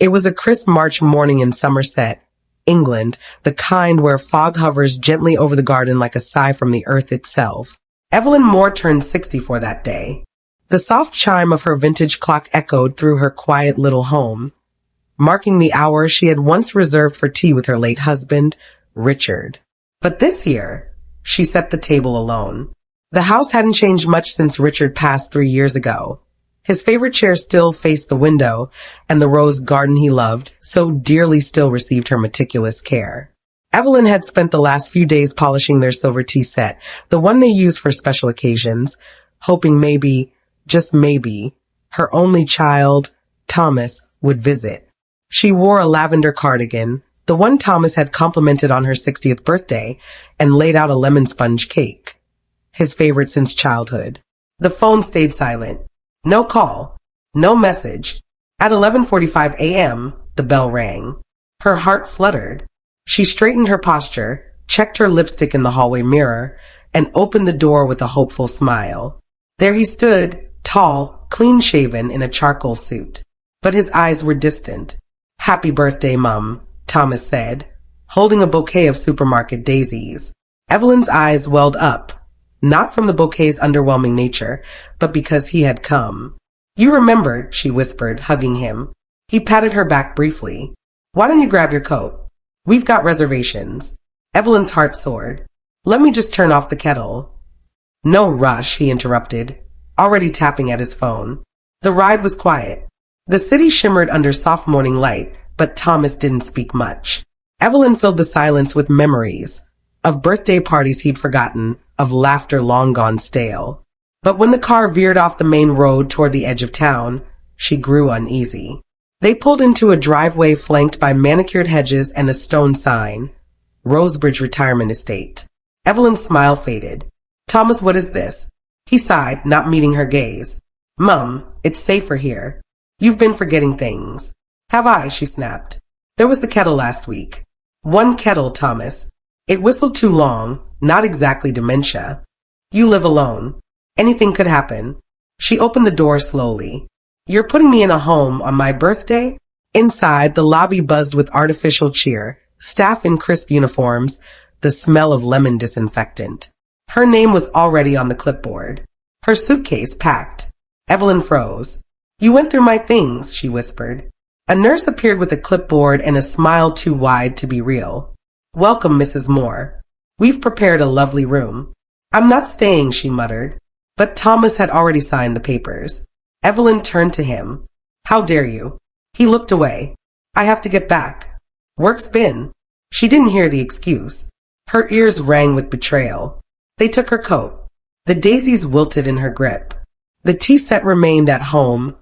It was a crisp March morning in Somerset, England, the kind where fog hovers gently over the garden like a sigh from the earth itself. Evelyn Moore turned 64 that day. The soft chime of her vintage clock echoed through her quiet little home, marking the hour she had once reserved for tea with her late husband, Richard. But this year, she set the table alone. The house hadn't changed much since Richard passed 3 years ago. His favorite chair still faced the window, and the rose garden he loved so dearly still received her meticulous care. Evelyn had spent the last few days polishing their silver tea set, the one they used for special occasions, hoping maybe, just maybe, her only child, Thomas, would visit. She wore a lavender cardigan, the one Thomas had complimented on her 60th birthday, and laid out a lemon sponge cake, his favorite since childhood. The phone stayed silent. No call. No message. At 11:45 a.m., the bell rang. Her heart fluttered. She straightened her posture, checked her lipstick in the hallway mirror, and opened the door with a hopeful smile. There he stood, tall, clean-shaven in a charcoal suit. But his eyes were distant. "Happy birthday, Mum," Thomas said, holding a bouquet of supermarket daisies. Evelyn's eyes welled up, not from the bouquet's underwhelming nature, but because he had come. "You remembered," she whispered, hugging him. He patted her back briefly. "Why don't you grab your coat? We've got reservations." Evelyn's heart soared. "Let me just turn off the kettle." "No rush," he interrupted, already tapping at his phone. The ride was quiet. The city shimmered under soft morning light, but Thomas didn't speak much. Evelyn filled the silence with memories of birthday parties he'd forgotten, of laughter long gone stale. But when the car veered off the main road toward the edge of town, she grew uneasy. They pulled into a driveway flanked by manicured hedges and a stone sign, Rosebridge Retirement Estate. Evelyn's smile faded. "Thomas, what is this?" He sighed, not meeting her gaze. "Mum, it's safer here. You've been forgetting things." "Have I?" she snapped. "There was the kettle last week." "One kettle, Thomas. It whistled too long, not exactly dementia. You live alone. Anything could happen." She opened the door slowly. "You're putting me in a home on my birthday?" Inside, the lobby buzzed with artificial cheer, staff in crisp uniforms, the smell of lemon disinfectant. Her name was already on the clipboard. Her suitcase packed. Evelyn froze. "You went through my things," she whispered. A nurse appeared with a clipboard and a smile too wide to be real. "Welcome, Mrs. Moore. We've prepared a lovely room." "I'm not staying," she muttered. But Thomas had already signed the papers. Evelyn turned to him. "How dare you?" He looked away. "I have to get back. Work's been." She didn't hear the excuse. Her ears rang with betrayal. They took her coat. The daisies wilted in her grip. The tea set remained at home,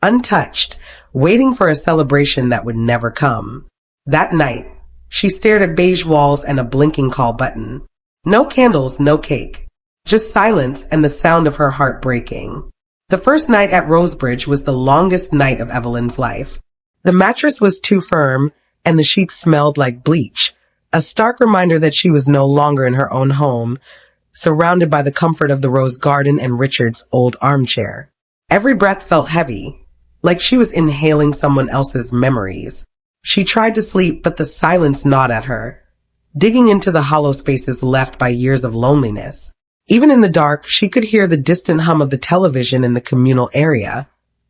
untouched, waiting for a celebration that would never come. That night, she stared at beige walls and a blinking call button. No candles, no cake. Just silence and the sound of her heart breaking. The first night at Rosebridge was the longest night of Evelyn's life. The mattress was too firm, and the sheets smelled like bleach, a stark reminder that she was no longer in her own home, surrounded by the comfort of the rose garden and Richard's old armchair. Every breath felt heavy, like she was inhaling someone else's memories. She tried to sleep, but the silence gnawed at her, digging into the hollow spaces left by years of loneliness. Even in the dark, she could hear the distant hum of the television in the communal area,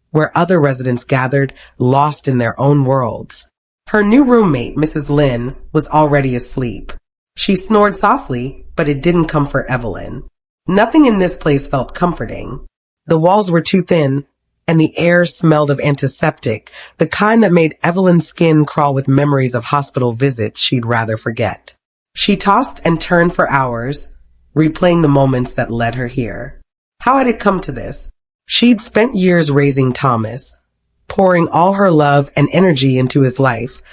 where other residents gathered, lost in their own worlds. Her new roommate, Mrs. Lynn, was already asleep. She snored softly, but it didn't comfort Evelyn. Nothing in this place felt comforting. The walls were too thin, and the air smelled of antiseptic, the kind that made Evelyn's skin crawl with memories of hospital visits she'd rather forget. She tossed and turned for hours, replaying the moments that led her here. How had it come to this? She'd spent years raising Thomas, pouring all her love and energy into his life,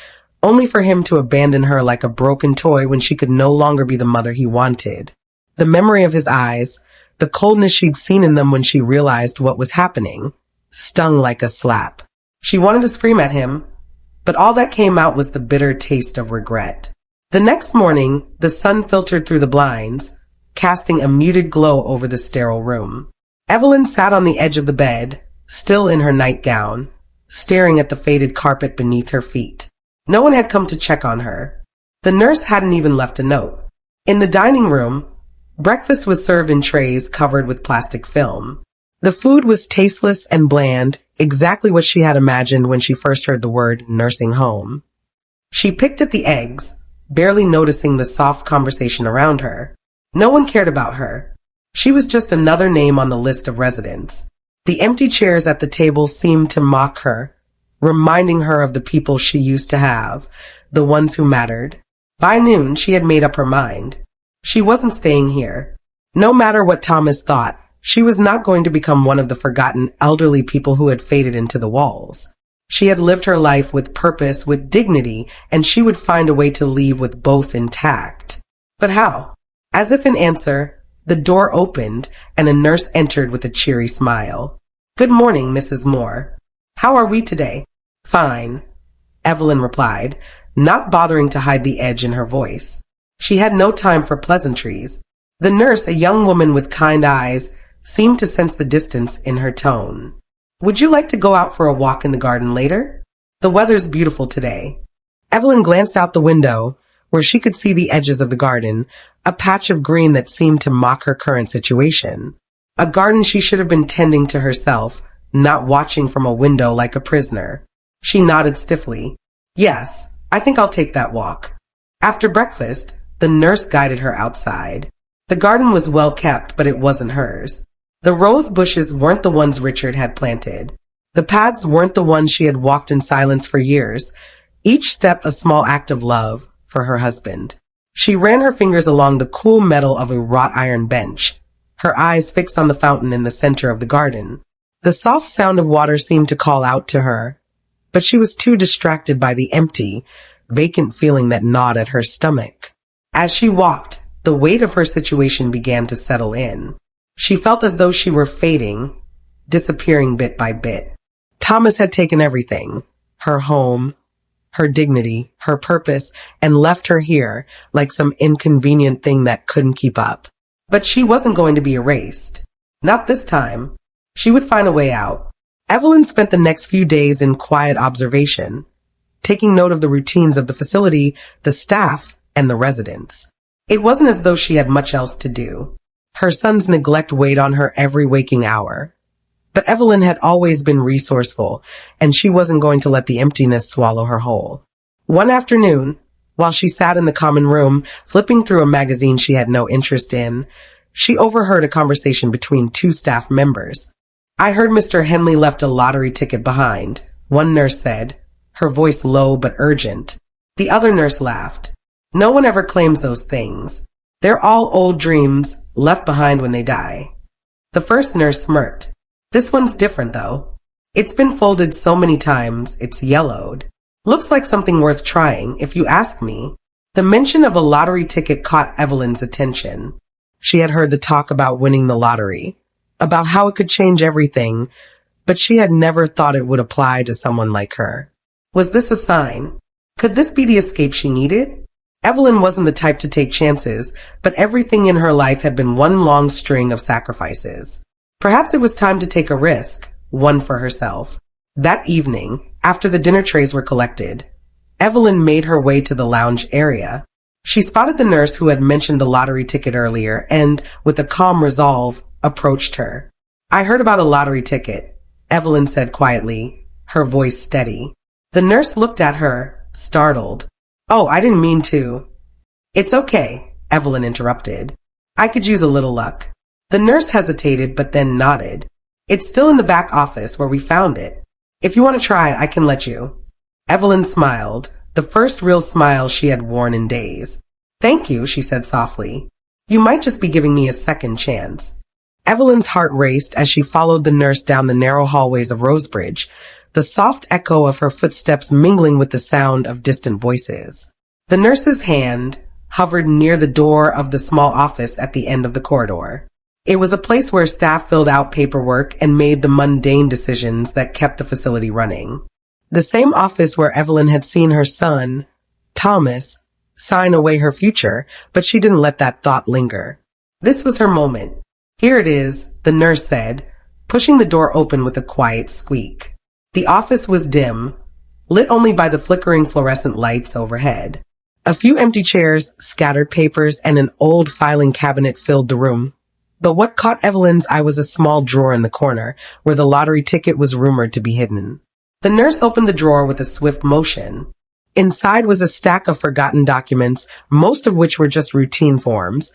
only for him to abandon her like a broken toy when she could no longer be the mother he wanted. The memory of his eyes, the coldness she'd seen in them when she realized what was happening, stung like a slap. She wanted to scream at him, but all that came out was the bitter taste of regret. The next morning, the sun filtered through the blinds, casting a muted glow over the sterile room. Evelyn sat on the edge of the bed, still in her nightgown, staring at the faded carpet beneath her feet. No one had come to check on her. The nurse hadn't even left a note. In the dining room, breakfast was served in trays covered with plastic film. The food was tasteless and bland, exactly what she had imagined when she first heard the word nursing home. She picked at the eggs, barely noticing the soft conversation around her. No one cared about her. She was just another name on the list of residents. The empty chairs at the table seemed to mock her, reminding her of the people she used to have, the ones who mattered. By noon, she had made up her mind. She wasn't staying here. No matter what Thomas thought, she was not going to become one of the forgotten elderly people who had faded into the walls. She had lived her life with purpose, with dignity, and she would find a way to leave with both intact. But how? As if in answer, the door opened and a nurse entered with a cheery smile. "Good morning, Mrs. Moore. How are we today?" "Fine," Evelyn replied, not bothering to hide the edge in her voice. She had no time for pleasantries. The nurse, a young woman with kind eyes, seemed to sense the distance in her tone. "Would you like to go out for a walk in the garden later? The weather's beautiful today." Evelyn glanced out the window, where she could see the edges of the garden, a patch of green that seemed to mock her current situation. A garden she should have been tending to herself, not watching from a window like a prisoner. She nodded stiffly. "Yes, I think I'll take that walk." After breakfast, the nurse guided her outside. The garden was well kept, but it wasn't hers. The rose bushes weren't the ones Richard had planted. The paths weren't the ones she had walked in silence for years, each step a small act of love for her husband. She ran her fingers along the cool metal of a wrought iron bench, her eyes fixed on the fountain in the center of the garden. The soft sound of water seemed to call out to her, but she was too distracted by the empty, vacant feeling that gnawed at her stomach. As she walked, the weight of her situation began to settle in. She felt as though she were fading, disappearing bit by bit. Thomas had taken everything, her home, her dignity, her purpose, and left her here like some inconvenient thing that couldn't keep up. But she wasn't going to be erased. Not this time. She would find a way out. Evelyn spent the next few days in quiet observation, taking note of the routines of the facility, the staff, and the residents. It wasn't as though she had much else to do. Her son's neglect weighed on her every waking hour. But Evelyn had always been resourceful, and she wasn't going to let the emptiness swallow her whole. One afternoon, while she sat in the common room, flipping through a magazine she had no interest in, she overheard a conversation between two staff members. "I heard Mr. Henley left a lottery ticket behind," one nurse said, her voice low but urgent. The other nurse laughed. "No one ever claims those things. They're all old dreams left behind when they die." The first nurse smirked. "This one's different, though. It's been folded so many times, it's yellowed. Looks like something worth trying, if you ask me." The mention of a lottery ticket caught Evelyn's attention. She had heard the talk about winning the lottery, about how it could change everything, but she had never thought it would apply to someone like her. Was this a sign? Could this be the escape she needed? Evelyn wasn't the type to take chances, but everything in her life had been one long string of sacrifices. Perhaps it was time to take a risk, one for herself. That evening, after the dinner trays were collected, Evelyn made her way to the lounge area. She spotted the nurse who had mentioned the lottery ticket earlier and, with a calm resolve, approached her. "I heard about a lottery ticket," Evelyn said quietly, her voice steady. The nurse looked at her, startled. "Oh, I didn't mean to." "It's okay," Evelyn interrupted. "I could use a little luck." The nurse hesitated but then nodded. "It's still in the back office where we found it. If you want to try, I can let you." Evelyn smiled, the first real smile she had worn in days. "Thank you," she said softly. "You might just be giving me a second chance." Evelyn's heart raced as she followed the nurse down the narrow hallways of Rosebridge, the soft echo of her footsteps mingling with the sound of distant voices. The nurse's hand hovered near the door of the small office at the end of the corridor. It was a place where staff filled out paperwork and made the mundane decisions that kept the facility running. The same office where Evelyn had seen her son, Thomas, sign away her future, but she didn't let that thought linger. This was her moment. "Here it is," the nurse said, pushing the door open with a quiet squeak. The office was dim, lit only by the flickering fluorescent lights overhead. A few empty chairs, scattered papers, and an old filing cabinet filled the room. But what caught Evelyn's eye was a small drawer in the corner, where the lottery ticket was rumored to be hidden. The nurse opened the drawer with a swift motion. Inside was a stack of forgotten documents, most of which were just routine forms,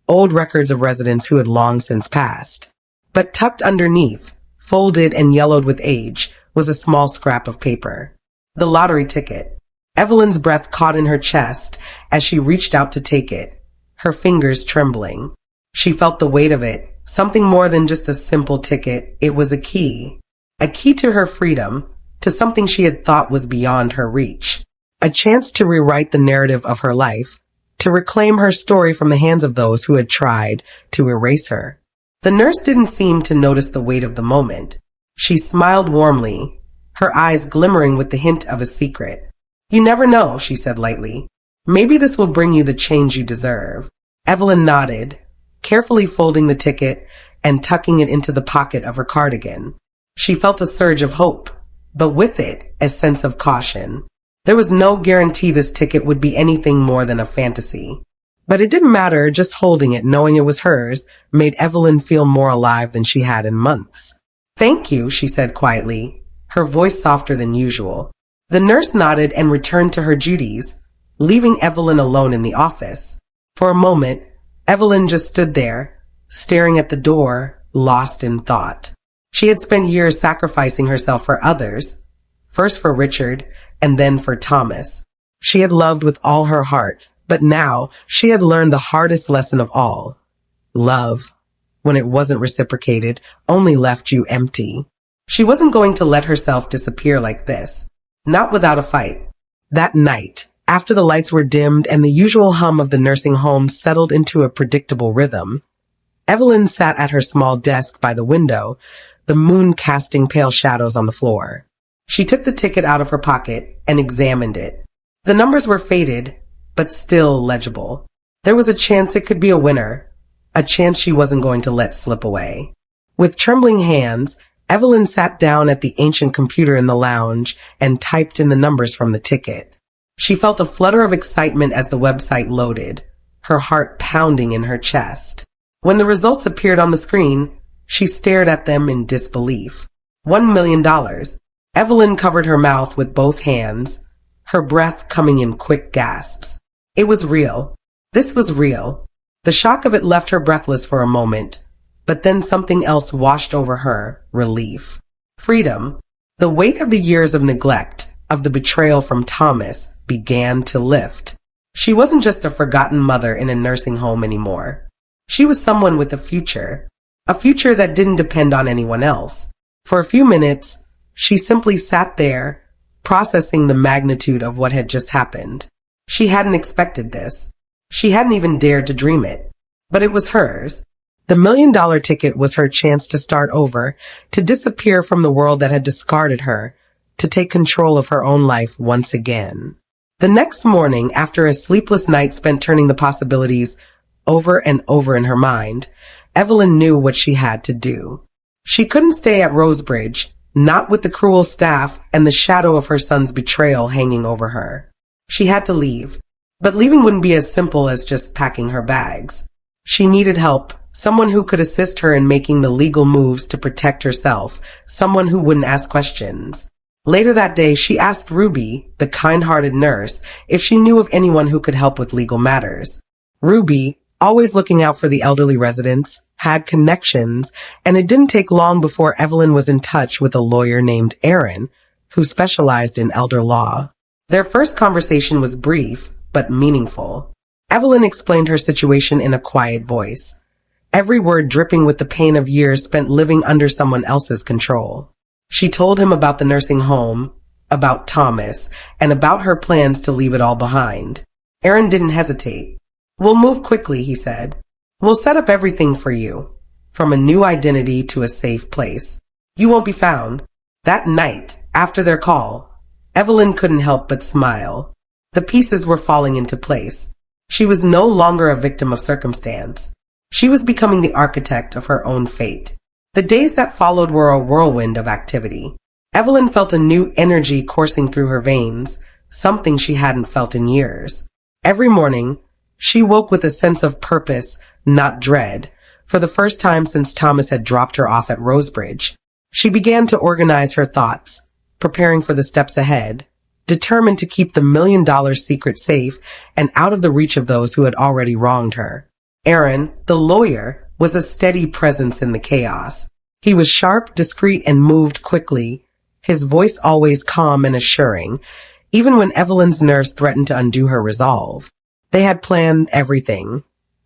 old records of residents who had long since passed. But tucked underneath, folded and yellowed with age, was a small scrap of paper. The lottery ticket. Evelyn's breath caught in her chest as she reached out to take it, her fingers trembling. She felt the weight of it, something more than just a simple ticket. It was a key to her freedom, to something she had thought was beyond her reach. A chance to rewrite the narrative of her life, to reclaim her story from the hands of those who had tried to erase her. The nurse didn't seem to notice the weight of the moment. She smiled warmly, her eyes glimmering with the hint of a secret. "You never know," she said lightly. "Maybe this will bring you the change you deserve." Evelyn nodded, carefully folding the ticket and tucking it into the pocket of her cardigan. She felt a surge of hope, but with it, a sense of caution. There was no guarantee this ticket would be anything more than a fantasy. But it didn't matter, just holding it, knowing it was hers, made Evelyn feel more alive than she had in months. "Thank you," she said quietly, her voice softer than usual. The nurse nodded and returned to her duties, leaving Evelyn alone in the office. For a moment, Evelyn just stood there, staring at the door, lost in thought. She had spent years sacrificing herself for others, first for Richard, and then for Thomas. She had loved with all her heart, but now she had learned the hardest lesson of all. Love, when it wasn't reciprocated, only left you empty. She wasn't going to let herself disappear like this. Not without a fight. That night, after the lights were dimmed and the usual hum of the nursing home settled into a predictable rhythm, Evelyn sat at her small desk by the window, the moon casting pale shadows on the floor. She took the ticket out of her pocket and examined it. The numbers were faded, but still legible. There was a chance it could be a winner, a chance she wasn't going to let slip away. With trembling hands, Evelyn sat down at the ancient computer in the lounge and typed in the numbers from the ticket. She felt a flutter of excitement as the website loaded, her heart pounding in her chest. When the results appeared on the screen, she stared at them in disbelief. $1 million. Evelyn covered her mouth with both hands, her breath coming in quick gasps. It was real. This was real. The shock of it left her breathless for a moment. But then something else washed over her, relief. Freedom. The weight of the years of neglect, of the betrayal from Thomas, began to lift. She wasn't just a forgotten mother in a nursing home anymore. She was someone with a future that didn't depend on anyone else. For a few minutes, she simply sat there, processing the magnitude of what had just happened. She hadn't expected this. She hadn't even dared to dream it. But it was hers. The $1 million ticket was her chance to start over, to disappear from the world that had discarded her, to take control of her own life once again. The next morning, after a sleepless night spent turning the possibilities over and over in her mind, Evelyn knew what she had to do. She couldn't stay at Rosebridge, not with the cruel staff and the shadow of her son's betrayal hanging over her. She had to leave, but leaving wouldn't be as simple as just packing her bags. She needed help. Someone who could assist her in making the legal moves to protect herself, someone who wouldn't ask questions. Later that day, she asked Ruby, the kind-hearted nurse, if she knew of anyone who could help with legal matters. Ruby, always looking out for the elderly residents, had connections, and it didn't take long before Evelyn was in touch with a lawyer named Aaron, who specialized in elder law. Their first conversation was brief, but meaningful. Evelyn explained her situation in a quiet voice, every word dripping with the pain of years spent living under someone else's control. She told him about the nursing home, about Thomas, and about her plans to leave it all behind. Aaron didn't hesitate. "We'll move quickly," he said. "We'll set up everything for you, from a new identity to a safe place. You won't be found." That night, after their call, Evelyn couldn't help but smile. The pieces were falling into place. She was no longer a victim of circumstance. She was becoming the architect of her own fate. The days that followed were a whirlwind of activity. Evelyn felt a new energy coursing through her veins, something she hadn't felt in years. Every morning, she woke with a sense of purpose, not dread. For the first time since Thomas had dropped her off at Rosebridge, she began to organize her thoughts, preparing for the steps ahead, determined to keep the $1 million secret safe and out of the reach of those who had already wronged her. Aaron, the lawyer, was a steady presence in the chaos. He was sharp, discreet, and moved quickly, his voice always calm and assuring, even when Evelyn's nerves threatened to undo her resolve. They had planned everything.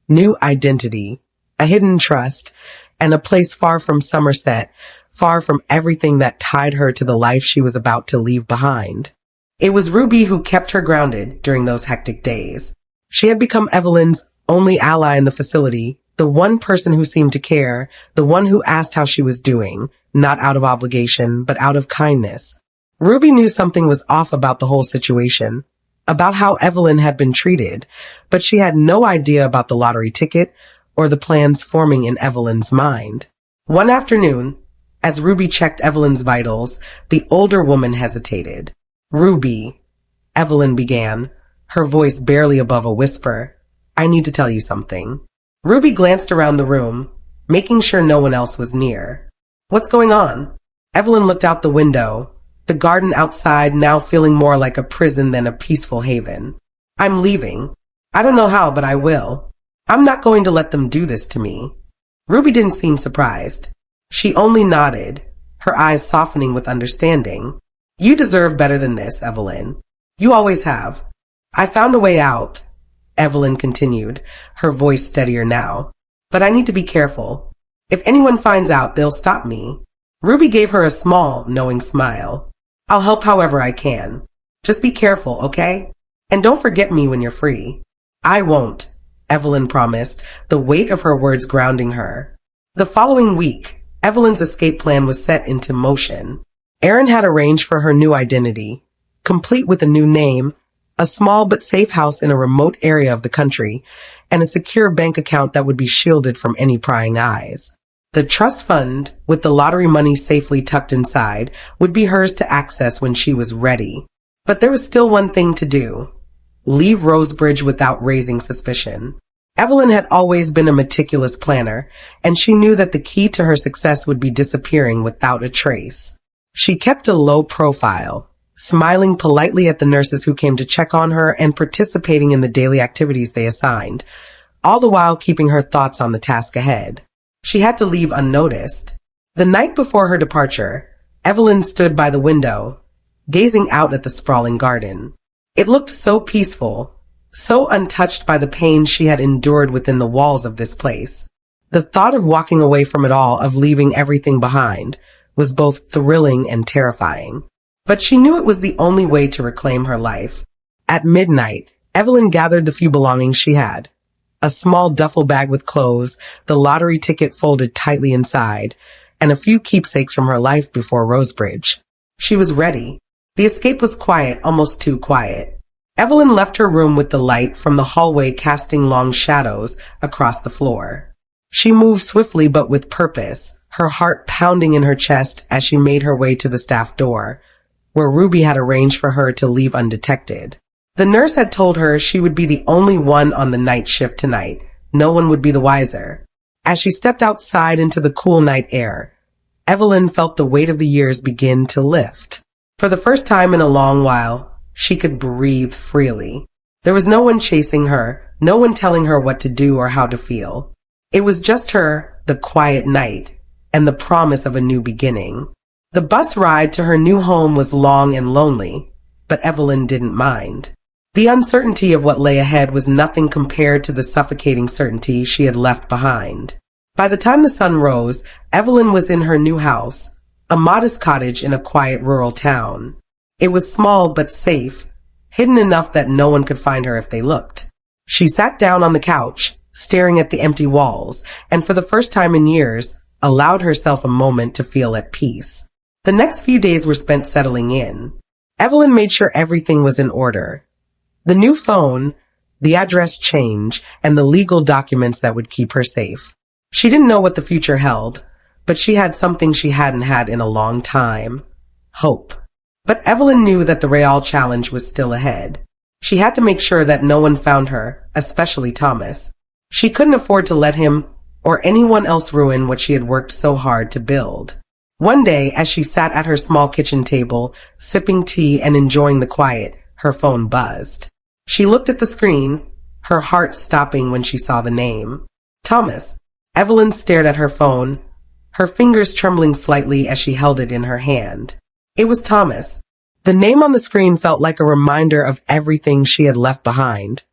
New identity, a hidden trust, and a place far from Somerset, far from everything that tied her to the life she was about to leave behind. It was Ruby who kept her grounded during those hectic days. She had become Evelyn's only ally in the facility, the one person who seemed to care, the one who asked how she was doing, not out of obligation, but out of kindness. Ruby knew something was off about the whole situation, about how Evelyn had been treated, but she had no idea about the lottery ticket or the plans forming in Evelyn's mind. One afternoon, as Ruby checked Evelyn's vitals, the older woman hesitated. "Ruby," Evelyn began, her voice barely above a whisper, "I need to tell you something." Ruby glanced around the room, making sure no one else was near. "What's going on?" Evelyn looked out the window, the garden outside now feeling more like a prison than a peaceful haven. "I'm leaving. I don't know how, but I will. I'm not going to let them do this to me." Ruby didn't seem surprised. She only nodded, her eyes softening with understanding. "You deserve better than this, Evelyn. You always have. I found a way out," Evelyn continued, her voice steadier now. "But I need to be careful. If anyone finds out, they'll stop me." Ruby gave her a small, knowing smile. "I'll help however I can. Just be careful, okay? And don't forget me when you're free." "I won't," Evelyn promised, the weight of her words grounding her. The following week, Evelyn's escape plan was set into motion. Aaron had arranged for her new identity, complete with a new name, a small but safe house in a remote area of the country, and a secure bank account that would be shielded from any prying eyes. The trust fund, with the lottery money safely tucked inside, would be hers to access when she was ready. But there was still one thing to do: leave Rosebridge without raising suspicion. Evelyn had always been a meticulous planner, and she knew that the key to her success would be disappearing without a trace. She kept a low profile, smiling politely at the nurses who came to check on her and participating in the daily activities they assigned, all the while keeping her thoughts on the task ahead. She had to leave unnoticed. The night before her departure, Evelyn stood by the window, gazing out at the sprawling garden. It looked so peaceful, so untouched by the pain she had endured within the walls of this place. The thought of walking away from it all, of leaving everything behind, was both thrilling and terrifying. But she knew it was the only way to reclaim her life. At midnight, Evelyn gathered the few belongings she had. A small duffel bag with clothes, the lottery ticket folded tightly inside, and a few keepsakes from her life before Rosebridge. She was ready. The escape was quiet, almost too quiet. Evelyn left her room with the light from the hallway casting long shadows across the floor. She moved swiftly but with purpose, her heart pounding in her chest as she made her way to the staff door, where Ruby had arranged for her to leave undetected. The nurse had told her she would be the only one on the night shift tonight. No one would be the wiser. As she stepped outside into the cool night air, Evelyn felt the weight of the years begin to lift. For the first time in a long while, she could breathe freely. There was no one chasing her, no one telling her what to do or how to feel. It was just her, the quiet night, and the promise of a new beginning. The bus ride to her new home was long and lonely, but Evelyn didn't mind. The uncertainty of what lay ahead was nothing compared to the suffocating certainty she had left behind. By the time the sun rose, Evelyn was in her new house, a modest cottage in a quiet rural town. It was small but safe, hidden enough that no one could find her if they looked. She sat down on the couch, staring at the empty walls, and for the first time in years, allowed herself a moment to feel at peace. The next few days were spent settling in. Evelyn made sure everything was in order. The new phone, the address change, and the legal documents that would keep her safe. She didn't know what the future held, but she had something she hadn't had in a long time: hope. But Evelyn knew that the real challenge was still ahead. She had to make sure that no one found her, especially Thomas. She couldn't afford to let him or anyone else ruin what she had worked so hard to build. One day, as she sat at her small kitchen table, sipping tea and enjoying the quiet, her phone buzzed. She looked at the screen, her heart stopping when she saw the name. Thomas. Evelyn stared at her phone, her fingers trembling slightly as she held it in her hand. It was Thomas. The name on the screen felt like a reminder of everything she had left behind.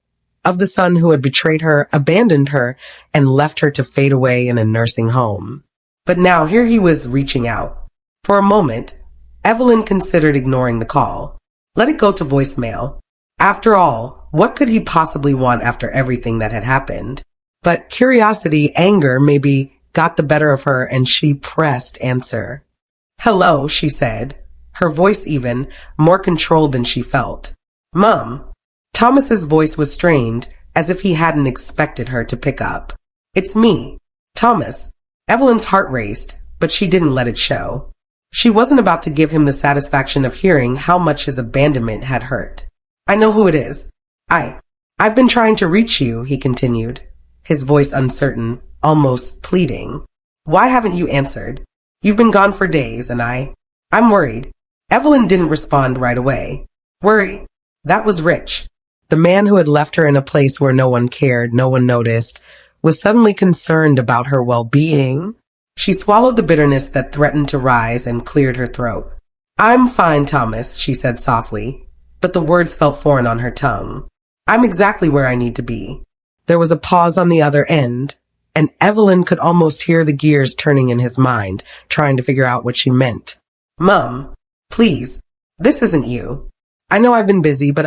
Of the son who had betrayed her, abandoned her, and left her to fade away in a nursing home. But now here he was reaching out. For a moment, Evelyn considered ignoring the call. Let it go to voicemail. After all, what could he possibly want after everything that had happened? But curiosity, anger, maybe got the better of her and she pressed answer. Hello, she said, her voice even more controlled than she felt. Mom. Thomas's voice was strained, as if he hadn't expected her to pick up. It's me, Thomas. Evelyn's heart raced, but she didn't let it show. She wasn't about to give him the satisfaction of hearing how much his abandonment had hurt. I know who it is. I've been trying to reach you, he continued, his voice uncertain, almost pleading. Why haven't you answered? You've been gone for days, and I'm worried. Evelyn didn't respond right away. Worry? That was Rich. The man who had left her in a place where no one cared, no one noticed, was suddenly concerned about her well-being. She swallowed the bitterness that threatened to rise and cleared her throat. I'm fine, Thomas, she said softly, but the words felt foreign on her tongue. I'm exactly where I need to be. There was a pause on the other end, and Evelyn could almost hear the gears turning in his mind, trying to figure out what she meant. Mum, please, this isn't you. I know I've been busy, but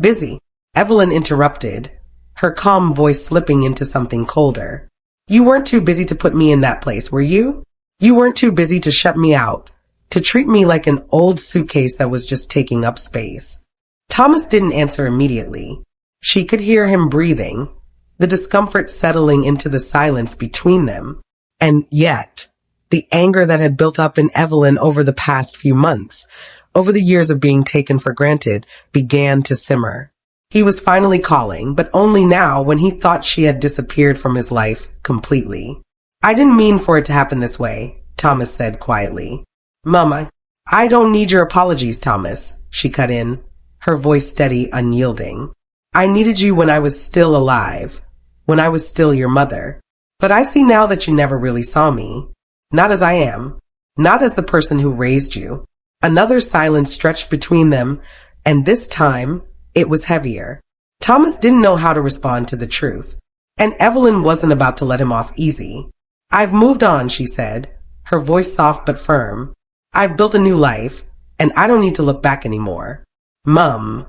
Busy? Evelyn interrupted, her calm voice slipping into something colder. You weren't too busy to put me in that place, were you? You weren't too busy to shut me out, to treat me like an old suitcase that was just taking up space. Thomas didn't answer immediately. She could hear him breathing, the discomfort settling into the silence between them. And yet, the anger that had built up in Evelyn over the past few months, over the years of being taken for granted, began to simmer. He was finally calling, but only now when he thought she had disappeared from his life completely. I didn't mean for it to happen this way, Thomas said quietly. Mama, I don't need your apologies, Thomas, she cut in, her voice steady, unyielding. I needed you when I was still alive, when I was still your mother. But I see now that you never really saw me. Not as I am, not as the person who raised you. Another silence stretched between them, and this time, it was heavier. Thomas didn't know how to respond to the truth, and Evelyn wasn't about to let him off easy. I've moved on, she said, her voice soft but firm. I've built a new life, and I don't need to look back anymore. Mum,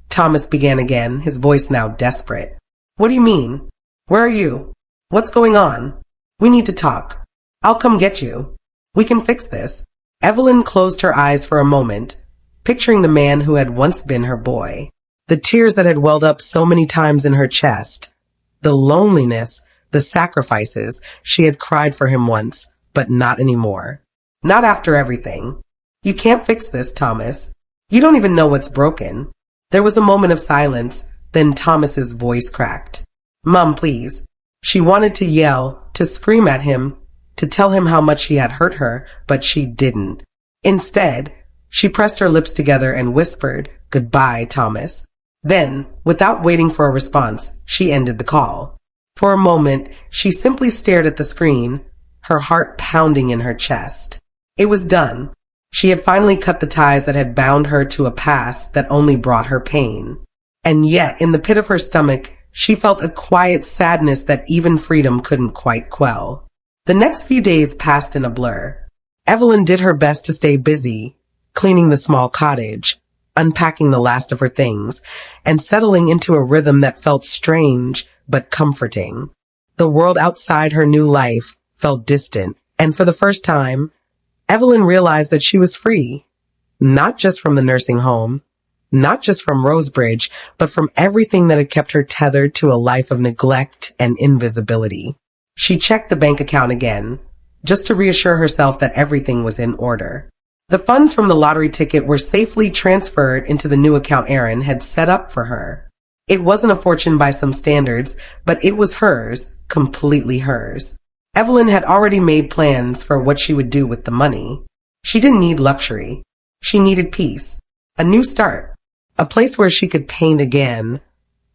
Thomas began again, his voice now desperate. What do you mean? Where are you? What's going on? We need to talk. I'll come get you. We can fix this. Evelyn closed her eyes for a moment, picturing the man who had once been her boy. The tears that had welled up so many times in her chest. The loneliness, the sacrifices. She had cried for him once, but not anymore. Not after everything. You can't fix this, Thomas. You don't even know what's broken. There was a moment of silence, then Thomas's voice cracked. Mum, please. She wanted to yell, to scream at him, to tell him how much he had hurt her, but she didn't. Instead, she pressed her lips together and whispered, Goodbye, Thomas. Then, without waiting for a response, she ended the call. For a moment, she simply stared at the screen, her heart pounding in her chest. It was done. She had finally cut the ties that had bound her to a past that only brought her pain. And yet, in the pit of her stomach, she felt a quiet sadness that even freedom couldn't quite quell. The next few days passed in a blur. Evelyn did her best to stay busy, cleaning the small cottage, unpacking the last of her things, and settling into a rhythm that felt strange but comforting. The world outside her new life felt distant, and for the first time, Evelyn realized that she was free, not just from the nursing home, not just from Rosebridge, but from everything that had kept her tethered to a life of neglect and invisibility. She checked the bank account again, just to reassure herself that everything was in order. The funds from the lottery ticket were safely transferred into the new account Aaron had set up for her. It wasn't a fortune by some standards, but it was hers, completely hers. Evelyn had already made plans for what she would do with the money. She didn't need luxury. She needed peace, a new start, a place where she could paint again,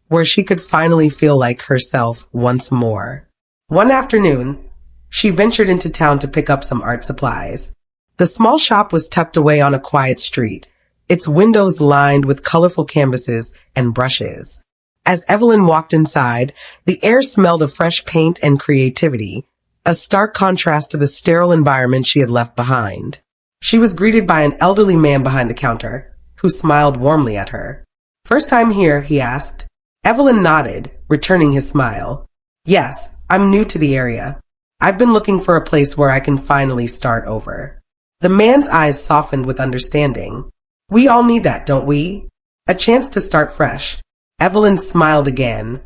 where she could finally feel like herself once more. One afternoon, she ventured into town to pick up some art supplies. The small shop was tucked away on a quiet street, its windows lined with colorful canvases and brushes. As Evelyn walked inside, the air smelled of fresh paint and creativity, a stark contrast to the sterile environment she had left behind. She was greeted by an elderly man behind the counter, who smiled warmly at her. "First time here?" he asked. Evelyn nodded, returning his smile. "Yes, I'm new to the area. I've been looking for a place where I can finally start over." The man's eyes softened with understanding. "We all need that, don't we? A chance to start fresh." Evelyn smiled again,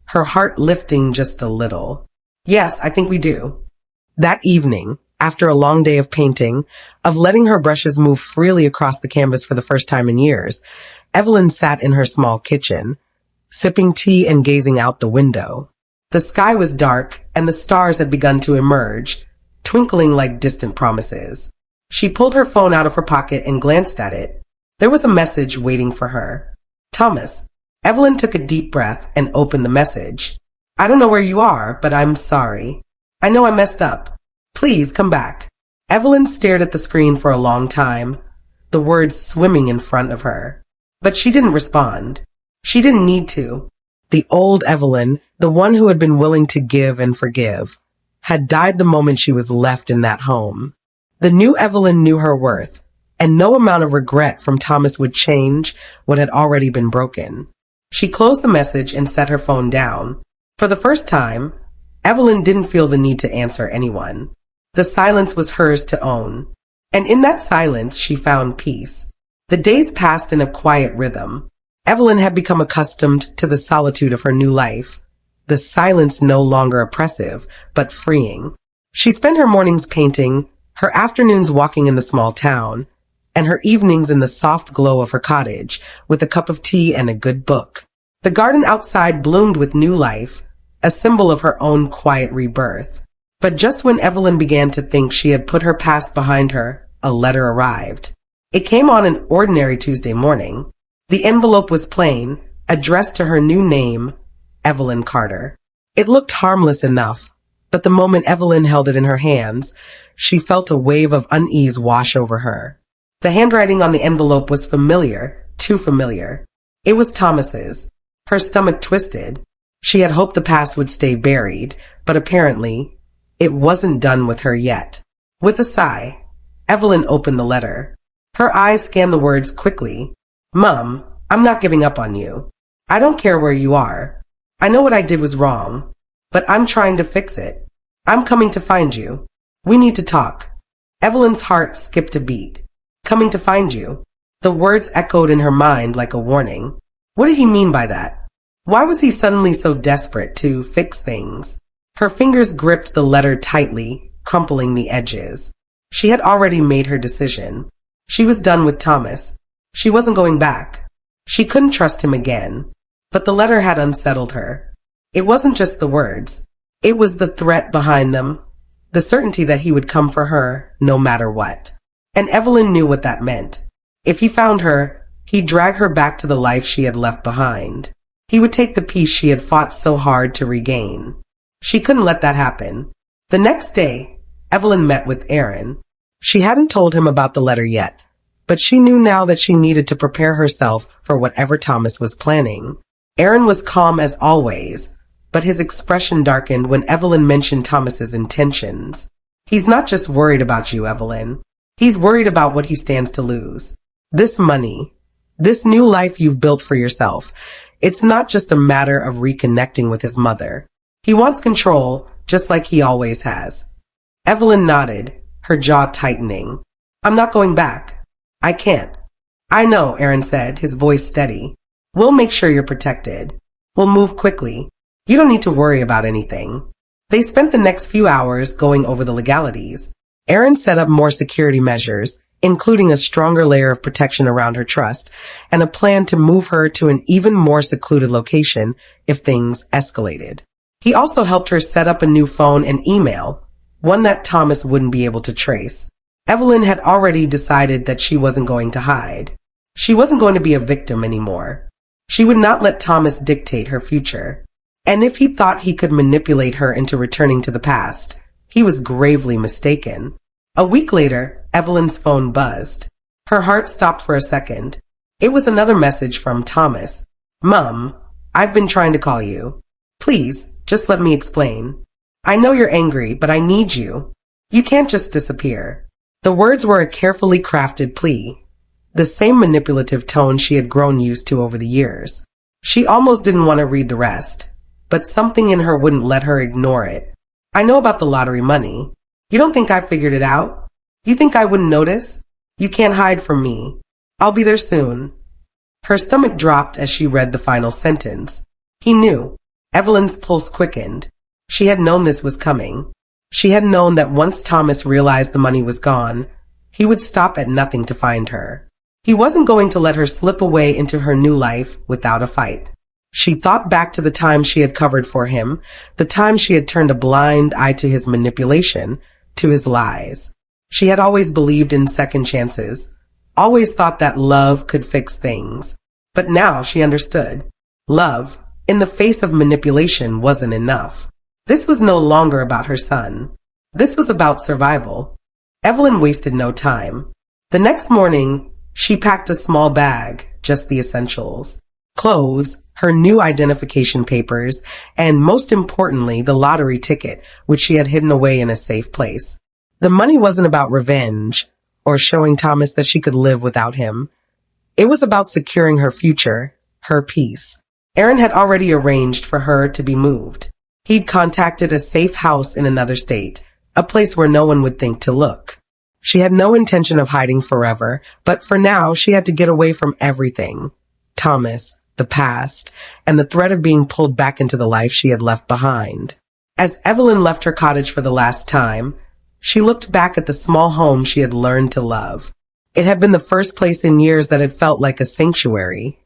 her heart lifting just a little. "Yes, I think we do." That evening, after a long day of painting, of letting her brushes move freely across the canvas for the first time in years, Evelyn sat in her small kitchen, sipping tea and gazing out the window. The sky was dark, and the stars had begun to emerge, twinkling like distant promises. She pulled her phone out of her pocket and glanced at it. There was a message waiting for her. "Thomas." Evelyn took a deep breath and opened the message. "I don't know where you are, but I'm sorry. I know I messed up. Please come back." Evelyn stared at the screen for a long time, the words swimming in front of her. But she didn't respond. She didn't need to. The old Evelyn, the one who had been willing to give and forgive, had died the moment she was left in that home. The new Evelyn knew her worth, and no amount of regret from Thomas would change what had already been broken. She closed the message and set her phone down. For the first time, Evelyn didn't feel the need to answer anyone. The silence was hers to own. And in that silence, she found peace. The days passed in a quiet rhythm. Evelyn had become accustomed to the solitude of her new life, the silence no longer oppressive, but freeing. She spent her mornings painting, her afternoons walking in the small town, and her evenings in the soft glow of her cottage, with a cup of tea and a good book. The garden outside bloomed with new life, a symbol of her own quiet rebirth. But just when Evelyn began to think she had put her past behind her, a letter arrived. It came on an ordinary Tuesday morning. The envelope was plain, addressed to her new name, Evelyn Carter. It looked harmless enough, but the moment Evelyn held it in her hands, she felt a wave of unease wash over her. The handwriting on the envelope was familiar, too familiar. It was Thomas's. Her stomach twisted. She had hoped the past would stay buried, but apparently, it wasn't done with her yet. With a sigh, Evelyn opened the letter. Her eyes scanned the words quickly. "Mum, I'm not giving up on you. I don't care where you are. I know what I did was wrong, but I'm trying to fix it. I'm coming to find you. We need to talk." Evelyn's heart skipped a beat. "Coming to find you." The words echoed in her mind like a warning. What did he mean by that? Why was he suddenly so desperate to fix things? Her fingers gripped the letter tightly, crumpling the edges. She had already made her decision. She was done with Thomas. She wasn't going back. She couldn't trust him again. But the letter had unsettled her. It wasn't just the words. It was the threat behind them, the certainty that he would come for her no matter what. And Evelyn knew what that meant. If he found her, he'd drag her back to the life she had left behind. He would take the peace she had fought so hard to regain. She couldn't let that happen. The next day, Evelyn met with Aaron. She hadn't told him about the letter yet, but she knew now that she needed to prepare herself for whatever Thomas was planning. Aaron was calm as always, but his expression darkened when Evelyn mentioned Thomas's intentions. "He's not just worried about you, Evelyn. He's worried about what he stands to lose. This money, this new life you've built for yourself. It's not just a matter of reconnecting with his mother. He wants control, just like he always has." Evelyn nodded, her jaw tightening. "I'm not going back. I can't." "I know," Aaron said, his voice steady. "We'll make sure you're protected. We'll move quickly. You don't need to worry about anything." They spent the next few hours going over the legalities. Aaron set up more security measures, including a stronger layer of protection around her trust and a plan to move her to an even more secluded location if things escalated. He also helped her set up a new phone and email, one that Thomas wouldn't be able to trace. Evelyn had already decided that she wasn't going to hide. She wasn't going to be a victim anymore. She would not let Thomas dictate her future. And if he thought he could manipulate her into returning to the past, he was gravely mistaken. A week later, Evelyn's phone buzzed. Her heart stopped for a second. It was another message from Thomas. "Mom, I've been trying to call you. Please, just let me explain. I know you're angry, but I need you. You can't just disappear." The words were a carefully crafted plea, the same manipulative tone she had grown used to over the years. She almost didn't want to read the rest, but something in her wouldn't let her ignore it. "I know about the lottery money. You don't think I figured it out? You think I wouldn't notice? You can't hide from me. I'll be there soon." Her stomach dropped as she read the final sentence. He knew. Evelyn's pulse quickened. She had known this was coming. She had known that once Thomas realized the money was gone, he would stop at nothing to find her. He wasn't going to let her slip away into her new life without a fight. She thought back to the time she had covered for him, the time she had turned a blind eye to his manipulation, to his lies. She had always believed in second chances, always thought that love could fix things. But now she understood. Love, in the face of manipulation, wasn't enough. This was no longer about her son. This was about survival. Evelyn wasted no time. The next morning, she packed a small bag, just the essentials. Clothes, her new identification papers, and most importantly, the lottery ticket, which she had hidden away in a safe place. The money wasn't about revenge or showing Thomas that she could live without him. It was about securing her future, her peace. Aaron had already arranged for her to be moved. He'd contacted a safe house in another state, a place where no one would think to look. She had no intention of hiding forever, but for now she had to get away from everything. Thomas, the past, and the threat of being pulled back into the life she had left behind. As Evelyn left her cottage for the last time, she looked back at the small home she had learned to love. It had been the first place in years that had felt like a sanctuary,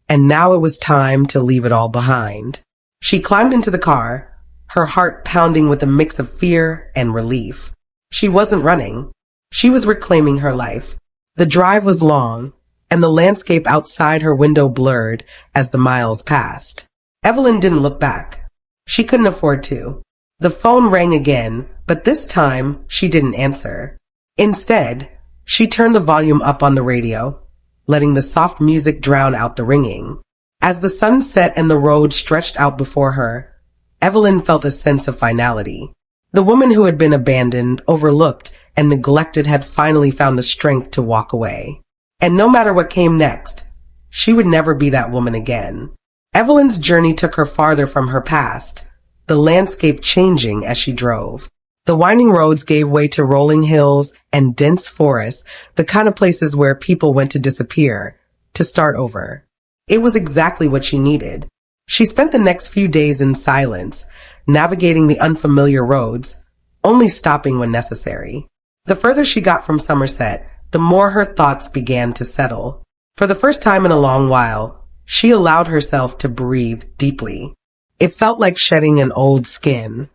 and now it was time to leave it all behind. She climbed into the car, her heart pounding with a mix of fear and relief. She wasn't running. She was reclaiming her life. The drive was long, and the landscape outside her window blurred as the miles passed. Evelyn didn't look back. She couldn't afford to. The phone rang again, but this time she didn't answer. Instead, she turned the volume up on the radio, letting the soft music drown out the ringing. As the sun set and the road stretched out before her, Evelyn felt a sense of finality. The woman who had been abandoned, overlooked, and neglected had finally found the strength to walk away. And no matter what came next, she would never be that woman again. Evelyn's journey took her farther from her past, the landscape changing as she drove. The winding roads gave way to rolling hills and dense forests, the kind of places where people went to disappear, to start over. It was exactly what she needed. She spent the next few days in silence, navigating the unfamiliar roads, only stopping when necessary. The further she got from Somerset, the more her thoughts began to settle. For the first time in a long while, she allowed herself to breathe deeply. It felt like shedding an old skin,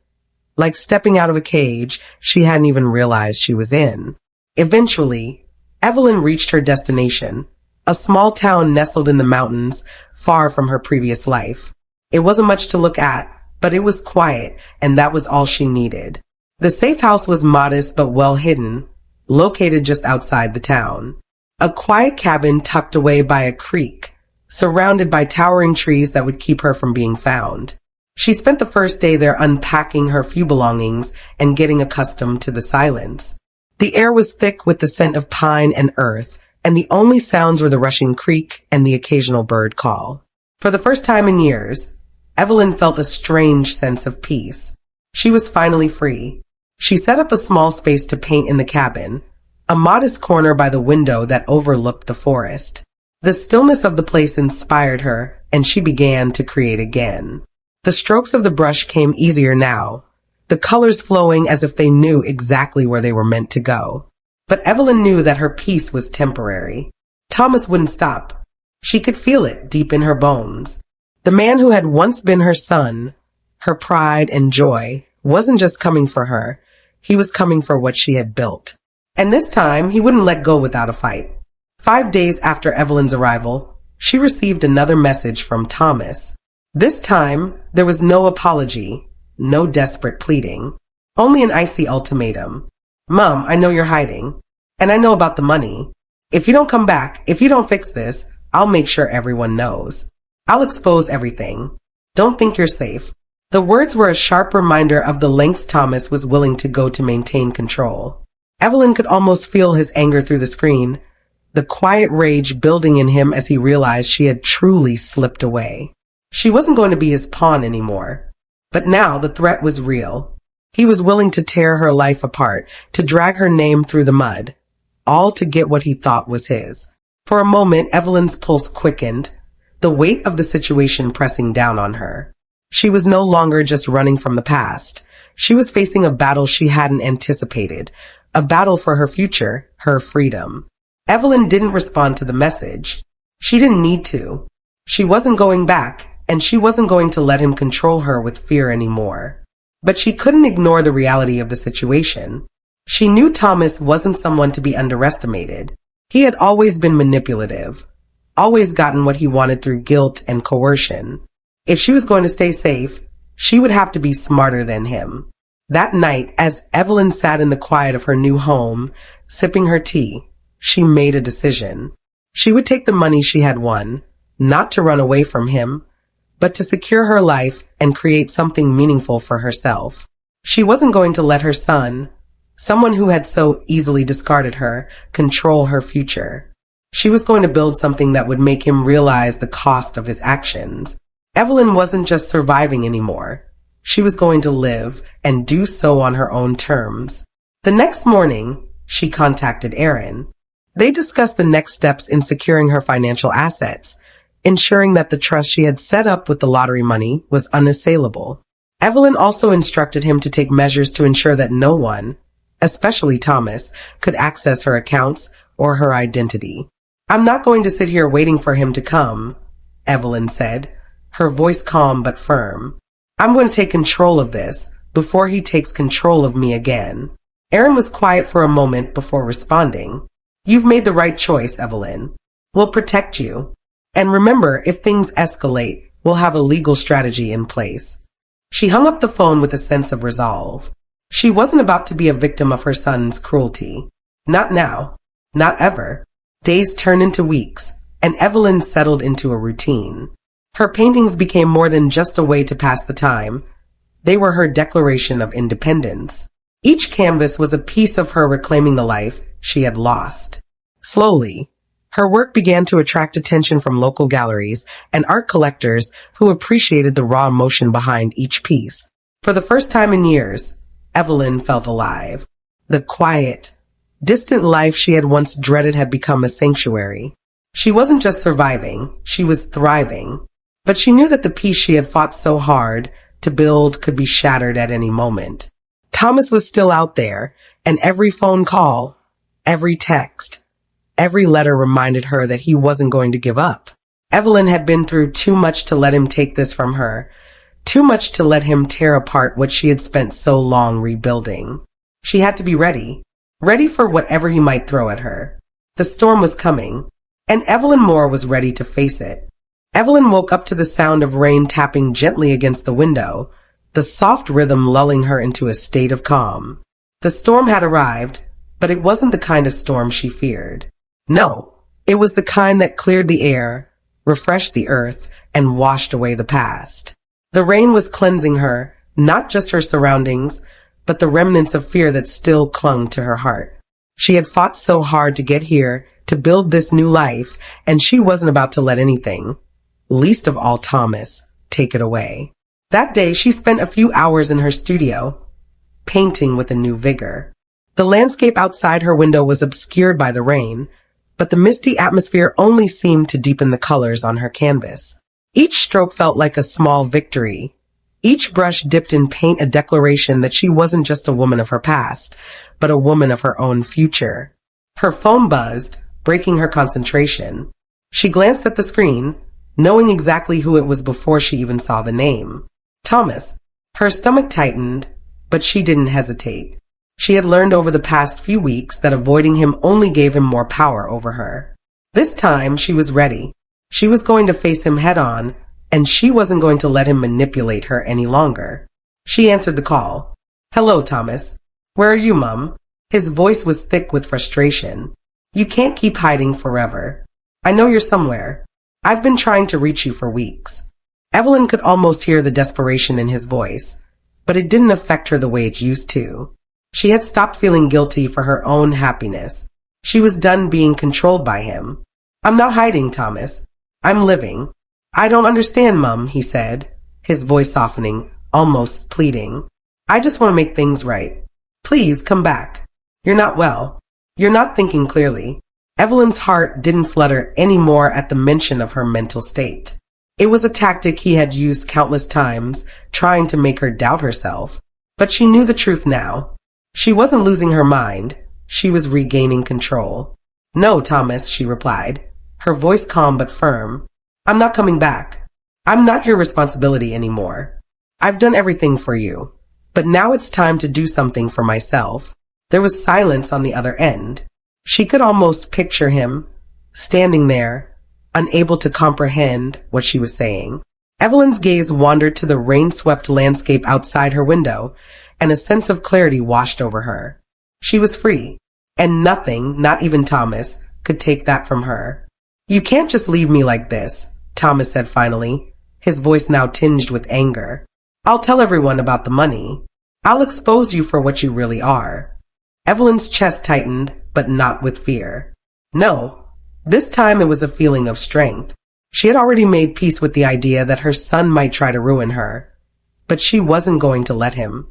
like stepping out of a cage she hadn't even realized she was in. Eventually, Evelyn reached her destination, a small town nestled in the mountains, far from her previous life. It wasn't much to look at, but it was quiet, and that was all she needed. The safe house was modest but well hidden, located just outside the town. A quiet cabin tucked away by a creek, surrounded by towering trees that would keep her from being found. She spent the first day there unpacking her few belongings and getting accustomed to the silence. The air was thick with the scent of pine and earth, and the only sounds were the rushing creek and the occasional bird call. For the first time in years, Evelyn felt a strange sense of peace. She was finally free. She set up a small space to paint in the cabin, a modest corner by the window that overlooked the forest. The stillness of the place inspired her, and she began to create again. The strokes of the brush came easier now, the colors flowing as if they knew exactly where they were meant to go. But Evelyn knew that her peace was temporary. Thomas wouldn't stop. She could feel it deep in her bones. The man who had once been her son, her pride and joy, wasn't just coming for her. He was coming for what she had built. And this time, he wouldn't let go without a fight. 5 days after Evelyn's arrival, she received another message from Thomas. This time, there was no apology, no desperate pleading, only an icy ultimatum. Mom, I know you're hiding, and I know about the money. If you don't come back, if you don't fix this, I'll make sure everyone knows. I'll expose everything. Don't think you're safe. The words were a sharp reminder of the lengths Thomas was willing to go to maintain control. Evelyn could almost feel his anger through the screen, the quiet rage building in him as he realized she had truly slipped away. She wasn't going to be his pawn anymore. But now the threat was real. He was willing to tear her life apart, to drag her name through the mud, all to get what he thought was his. For a moment, Evelyn's pulse quickened, the weight of the situation pressing down on her. She was no longer just running from the past. She was facing a battle she hadn't anticipated, a battle for her future, her freedom. Evelyn didn't respond to the message. She didn't need to. She wasn't going back, and she wasn't going to let him control her with fear anymore. But she couldn't ignore the reality of the situation. She knew Thomas wasn't someone to be underestimated. He had always been manipulative, always gotten what he wanted through guilt and coercion. If she was going to stay safe, she would have to be smarter than him. That night, as Evelyn sat in the quiet of her new home, sipping her tea, she made a decision. She would take the money she had won, not to run away from him, but to secure her life and create something meaningful for herself. She wasn't going to let her son, someone who had so easily discarded her, control her future. She was going to build something that would make him realize the cost of his actions. Evelyn wasn't just surviving anymore. She was going to live and do so on her own terms. The next morning, she contacted Aaron. They discussed the next steps in securing her financial assets, ensuring that the trust she had set up with the lottery money was unassailable. Evelyn also instructed him to take measures to ensure that no one, especially Thomas, could access her accounts or her identity. I'm not going to sit here waiting for him to come, Evelyn said, her voice calm but firm. I'm going to take control of this before he takes control of me again. Aaron was quiet for a moment before responding. You've made the right choice, Evelyn. We'll protect you. And remember, if things escalate, we'll have a legal strategy in place. She hung up the phone with a sense of resolve. She wasn't about to be a victim of her son's cruelty. Not now. Not ever. Days turned into weeks, and Evelyn settled into a routine. Her paintings became more than just a way to pass the time. They were her declaration of independence. Each canvas was a piece of her reclaiming the life she had lost. Slowly, her work began to attract attention from local galleries and art collectors who appreciated the raw emotion behind each piece. For the first time in years, Evelyn felt alive. The quiet, distant life she had once dreaded had become a sanctuary. She wasn't just surviving, she was thriving. But she knew that the piece she had fought so hard to build could be shattered at any moment. Thomas was still out there, and every phone call, every text, every letter reminded her that he wasn't going to give up. Evelyn had been through too much to let him take this from her, too much to let him tear apart what she had spent so long rebuilding. She had to be ready for whatever he might throw at her. The storm was coming, and Evelyn Moore was ready to face it. Evelyn woke up to the sound of rain tapping gently against the window, the soft rhythm lulling her into a state of calm. The storm had arrived, but it wasn't the kind of storm she feared. No, it was the kind that cleared the air, refreshed the earth, and washed away the past. The rain was cleansing her, not just her surroundings, but the remnants of fear that still clung to her heart. She had fought so hard to get here, to build this new life, and she wasn't about to let anything, least of all Thomas, take it away. That day, she spent a few hours in her studio, painting with a new vigor. The landscape outside her window was obscured by the rain, but the misty atmosphere only seemed to deepen the colors on her canvas. Each stroke felt like a small victory. Each brush dipped in paint a declaration that she wasn't just a woman of her past, but a woman of her own future. Her phone buzzed, breaking her concentration. She glanced at the screen, knowing exactly who it was before she even saw the name. Thomas. Her stomach tightened, but she didn't hesitate. She had learned over the past few weeks that avoiding him only gave him more power over her. This time, she was ready. She was going to face him head on, and she wasn't going to let him manipulate her any longer. She answered the call. "Hello, Thomas. Where are you, Mum?" His voice was thick with frustration. "You can't keep hiding forever. I know you're somewhere. I've been trying to reach you for weeks." Evelyn could almost hear the desperation in his voice, but it didn't affect her the way it used to. She had stopped feeling guilty for her own happiness. She was done being controlled by him. "I'm not hiding, Thomas. I'm living." "I don't understand, Mum," he said, his voice softening, almost pleading. "I just want to make things right. Please come back. You're not well. You're not thinking clearly." Evelyn's heart didn't flutter any more at the mention of her mental state. It was a tactic he had used countless times, trying to make her doubt herself. But she knew the truth now. She wasn't losing her mind. She was regaining control. "No, Thomas," she replied, her voice calm but firm. "I'm not coming back. I'm not your responsibility anymore. I've done everything for you. But now it's time to do something for myself." There was silence on the other end. She could almost picture him, standing there, unable to comprehend what she was saying. Evelyn's gaze wandered to the rain-swept landscape outside her window, and a sense of clarity washed over her. She was free, and nothing, not even Thomas, could take that from her. "You can't just leave me like this," Thomas said finally, his voice now tinged with anger. "I'll tell everyone about the money. I'll expose you for what you really are." Evelyn's chest tightened, but not with fear. No. This time it was a feeling of strength. She had already made peace with the idea that her son might try to ruin her, but she wasn't going to let him.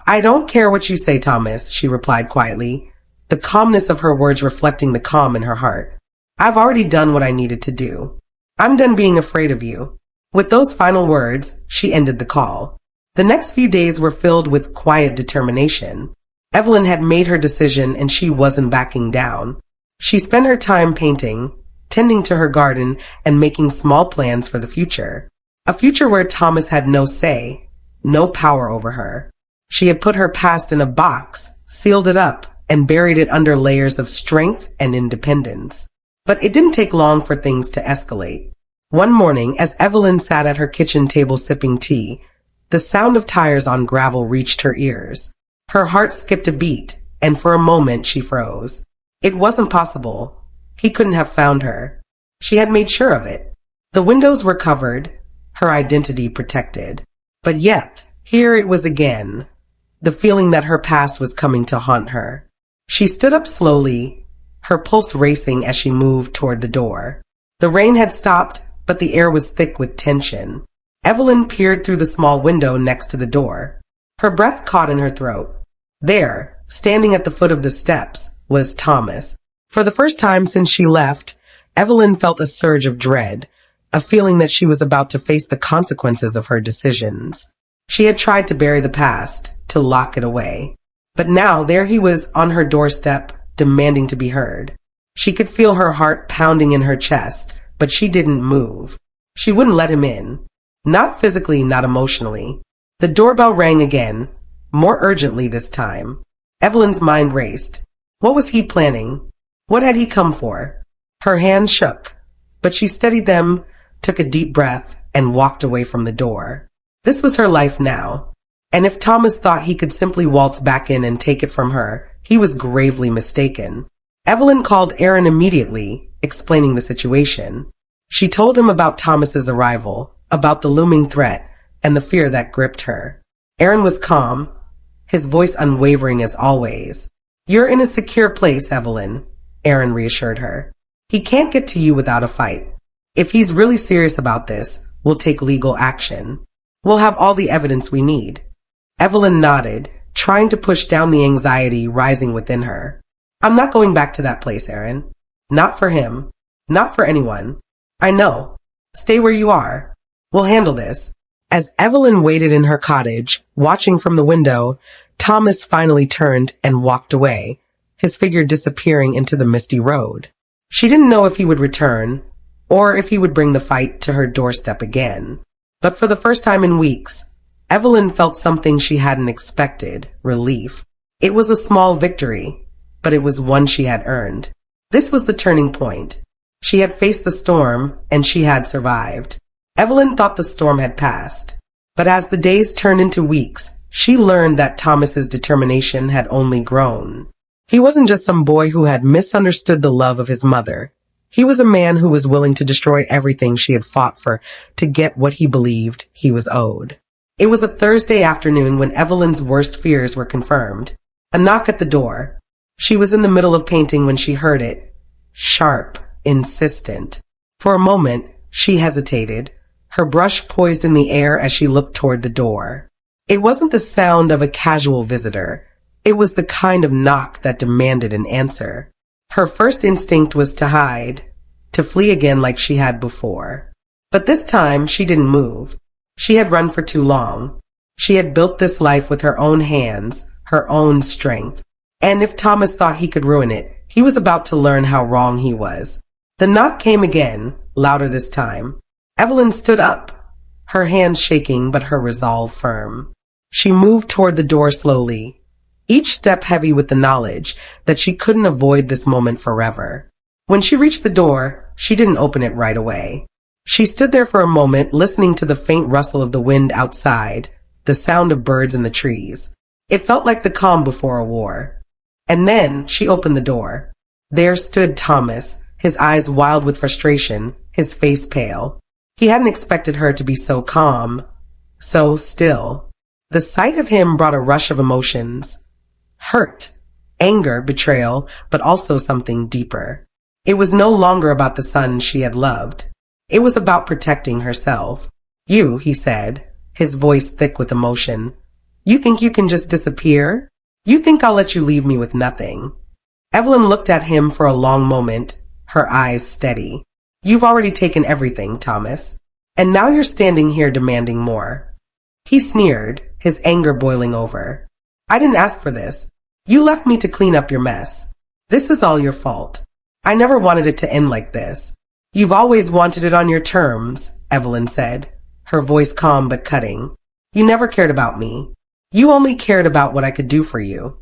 "I don't care what you say, Thomas," she replied quietly, the calmness of her words reflecting the calm in her heart. "I've already done what I needed to do. I'm done being afraid of you." With those final words, she ended the call. The next few days were filled with quiet determination. Evelyn had made her decision and she wasn't backing down. She spent her time painting, tending to her garden, and making small plans for the future. A future where Thomas had no say, no power over her. She had put her past in a box, sealed it up, and buried it under layers of strength and independence. But it didn't take long for things to escalate. One morning, as Evelyn sat at her kitchen table sipping tea, the sound of tires on gravel reached her ears. Her heart skipped a beat, and for a moment she froze. It wasn't possible. He couldn't have found her. She had made sure of it. The windows were covered, her identity protected. But yet, here it was again, the feeling that her past was coming to haunt her. She stood up slowly, her pulse racing as she moved toward the door. The rain had stopped, but the air was thick with tension. Evelyn peered through the small window next to the door. Her breath caught in her throat. There, standing at the foot of the steps, was Thomas. For the first time since she left, Evelyn felt a surge of dread, a feeling that she was about to face the consequences of her decisions. She had tried to bury the past, to lock it away. But now there he was on her doorstep, demanding to be heard. She could feel her heart pounding in her chest, but she didn't move. She wouldn't let him in. Not physically, not emotionally. The doorbell rang again, more urgently this time. Evelyn's mind raced. What was he planning? What had he come for? Her hands shook, but she steadied them, took a deep breath, and walked away from the door. This was her life now. And if Thomas thought he could simply waltz back in and take it from her, he was gravely mistaken. Evelyn called Aaron immediately, explaining the situation. She told him about Thomas's arrival, about the looming threat, and the fear that gripped her. Aaron was calm, his voice unwavering as always. "You're in a secure place, Evelyn," Aaron reassured her. "He can't get to you without a fight. If he's really serious about this, we'll take legal action. We'll have all the evidence we need." Evelyn nodded, trying to push down the anxiety rising within her. "I'm not going back to that place, Aaron. Not for him. Not for anyone. I know. Stay where you are. We'll handle this." As Evelyn waited in her cottage, watching from the window, Thomas finally turned and walked away, his figure disappearing into the misty road. She didn't know if he would return, or if he would bring the fight to her doorstep again. But for the first time in weeks, Evelyn felt something she hadn't expected: relief. It was a small victory, but it was one she had earned. This was the turning point. She had faced the storm, and she had survived. Evelyn thought the storm had passed. But as the days turned into weeks, she learned that Thomas's determination had only grown. He wasn't just some boy who had misunderstood the love of his mother. He was a man who was willing to destroy everything she had fought for to get what he believed he was owed. It was a Thursday afternoon when Evelyn's worst fears were confirmed. A knock at the door. She was in the middle of painting when she heard it. Sharp, insistent. For a moment, she hesitated, her brush poised in the air as she looked toward the door. It wasn't the sound of a casual visitor. It was the kind of knock that demanded an answer. Her first instinct was to hide, to flee again like she had before. But this time, she didn't move. She had run for too long. She had built this life with her own hands, her own strength. And if Thomas thought he could ruin it, he was about to learn how wrong he was. The knock came again, louder this time. Evelyn stood up, her hands shaking but her resolve firm. She moved toward the door slowly, each step heavy with the knowledge that she couldn't avoid this moment forever. When she reached the door, she didn't open it right away. She stood there for a moment, listening to the faint rustle of the wind outside, the sound of birds in the trees. It felt like the calm before a war. And then she opened the door. There stood Thomas, his eyes wild with frustration, his face pale. He hadn't expected her to be so calm, so still. The sight of him brought a rush of emotions. Hurt, anger, betrayal, but also something deeper. It was no longer about the son she had loved. It was about protecting herself. "You," he said, his voice thick with emotion. "You think you can just disappear? You think I'll let you leave me with nothing?" Evelyn looked at him for a long moment, her eyes steady. "You've already taken everything, Thomas. And now you're standing here demanding more." He sneered, his anger boiling over. "I didn't ask for this. You left me to clean up your mess. This is all your fault. I never wanted it to end like this." "You've always wanted it on your terms," Evelyn said, her voice calm but cutting. "You never cared about me. You only cared about what I could do for you."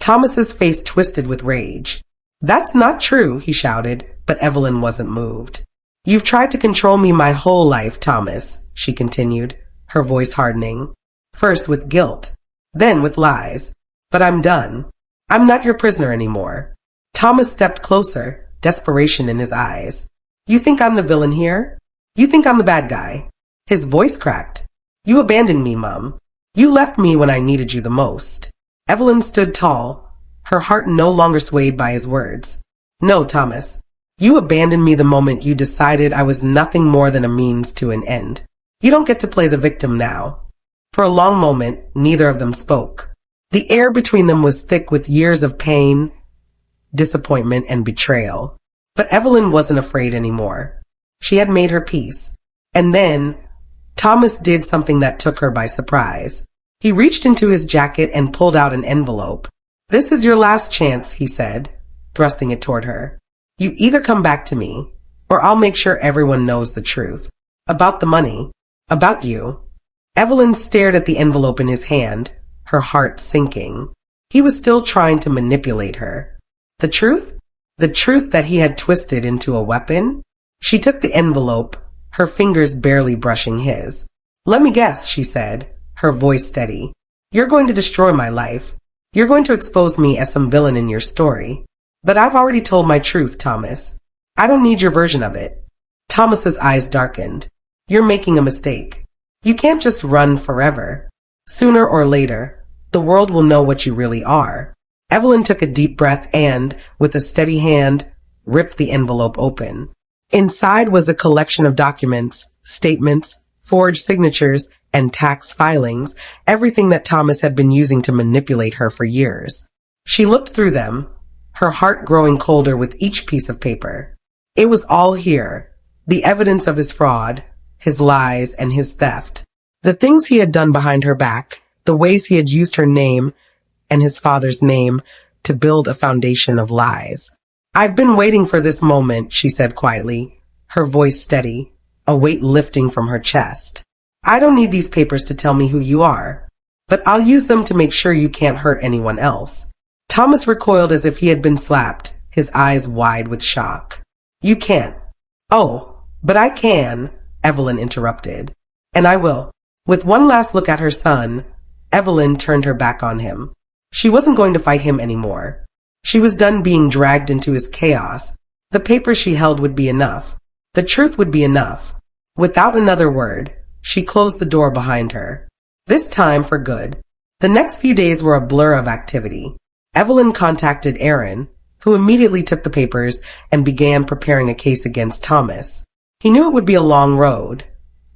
Thomas's face twisted with rage. "That's not true," he shouted, but Evelyn wasn't moved. "You've tried to control me my whole life, Thomas," she continued, her voice hardening. "First with guilt, then with lies. But I'm done. I'm not your prisoner anymore." Thomas stepped closer, desperation in his eyes. "You think I'm the villain here? You think I'm the bad guy?" His voice cracked. "You abandoned me, Mum. You left me when I needed you the most." Evelyn stood tall, her heart no longer swayed by his words. "No, Thomas. You abandoned me the moment you decided I was nothing more than a means to an end. You don't get to play the victim now." For a long moment, neither of them spoke. The air between them was thick with years of pain, disappointment, and betrayal. But Evelyn wasn't afraid anymore. She had made her peace. And then, Thomas did something that took her by surprise. He reached into his jacket and pulled out an envelope. "This is your last chance," he said, thrusting it toward her. "You either come back to me, or I'll make sure everyone knows the truth. About the money. About you." Evelyn stared at the envelope in his hand, her heart sinking. He was still trying to manipulate her. The truth? The truth that he had twisted into a weapon? She took the envelope, her fingers barely brushing his. "Let me guess," she said, her voice steady. "You're going to destroy my life. You're going to expose me as some villain in your story. But I've already told my truth, Thomas. I don't need your version of it." Thomas's eyes darkened. "You're making a mistake. You can't just run forever. Sooner or later, the world will know what you really are." Evelyn took a deep breath and, with a steady hand, ripped the envelope open. Inside was a collection of documents, statements, forged signatures, and tax filings, everything that Thomas had been using to manipulate her for years. She looked through them, her heart growing colder with each piece of paper. It was all here, the evidence of his fraud, his lies, and his theft. The things he had done behind her back, the ways he had used her name and his father's name to build a foundation of lies. "I've been waiting for this moment," she said quietly, her voice steady, a weight lifting from her chest. "I don't need these papers to tell me who you are, but I'll use them to make sure you can't hurt anyone else." Thomas recoiled as if he had been slapped, his eyes wide with shock. "You can't." "Oh, but I can," Evelyn interrupted. "And I will." With one last look at her son, Evelyn turned her back on him. She wasn't going to fight him anymore. She was done being dragged into his chaos. The paper she held would be enough. The truth would be enough. Without another word, she closed the door behind her. This time for good. The next few days were a blur of activity. Evelyn contacted Aaron, who immediately took the papers and began preparing a case against Thomas. He knew it would be a long road,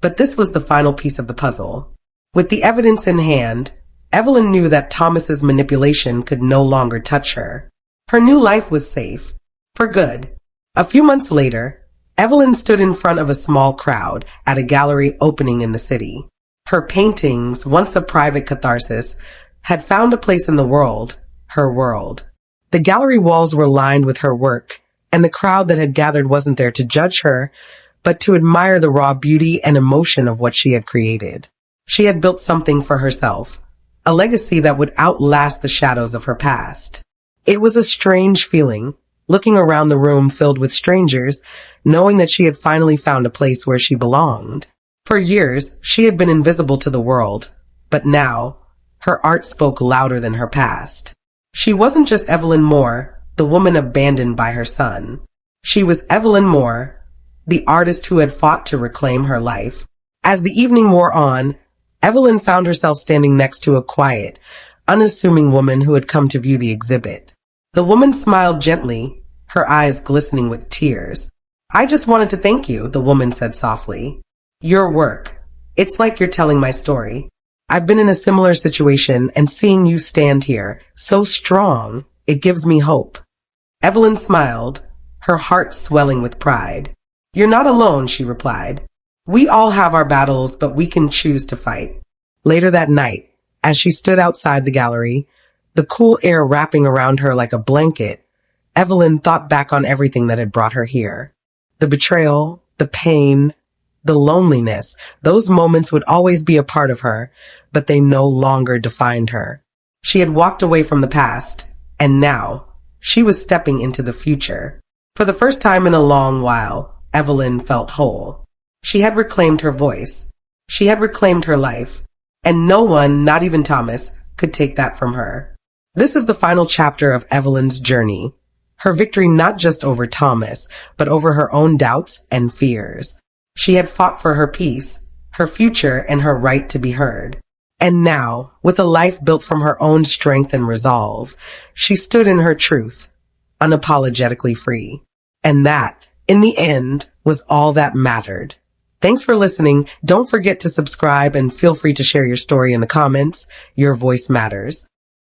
but this was the final piece of the puzzle. With the evidence in hand, Evelyn knew that Thomas's manipulation could no longer touch her. Her new life was safe. For good. A few months later, Evelyn stood in front of a small crowd at a gallery opening in the city. Her paintings, once a private catharsis, had found a place in the world, her world. The gallery walls were lined with her work, and the crowd that had gathered wasn't there to judge her, but to admire the raw beauty and emotion of what she had created. She had built something for herself, a legacy that would outlast the shadows of her past. It was a strange feeling, looking around the room filled with strangers, knowing that she had finally found a place where she belonged. For years, she had been invisible to the world, but now, her art spoke louder than her past. She wasn't just Evelyn Moore, the woman abandoned by her son. She was Evelyn Moore, the artist who had fought to reclaim her life. As the evening wore on, Evelyn found herself standing next to a quiet, unassuming woman who had come to view the exhibit. The woman smiled gently, her eyes glistening with tears. "I just wanted to thank you," the woman said softly. "Your work. It's like you're telling my story. I've been in a similar situation, and seeing you stand here, so strong, it gives me hope." Evelyn smiled, her heart swelling with pride. "You're not alone," she replied. "We all have our battles, but we can choose to fight." Later that night, as she stood outside the gallery, the cool air wrapping around her like a blanket, Evelyn thought back on everything that had brought her here. The betrayal, the pain, the loneliness, those moments would always be a part of her, but they no longer defined her. She had walked away from the past, and now, she was stepping into the future. For the first time in a long while, Evelyn felt whole. She had reclaimed her voice. She had reclaimed her life. And no one, not even Thomas, could take that from her. This is the final chapter of Evelyn's journey. Her victory not just over Thomas, but over her own doubts and fears. She had fought for her peace, her future, and her right to be heard. And now, with a life built from her own strength and resolve, she stood in her truth, unapologetically free. And that, in the end, was all that mattered. Thanks for listening. Don't forget to subscribe and feel free to share your story in the comments. Your voice matters.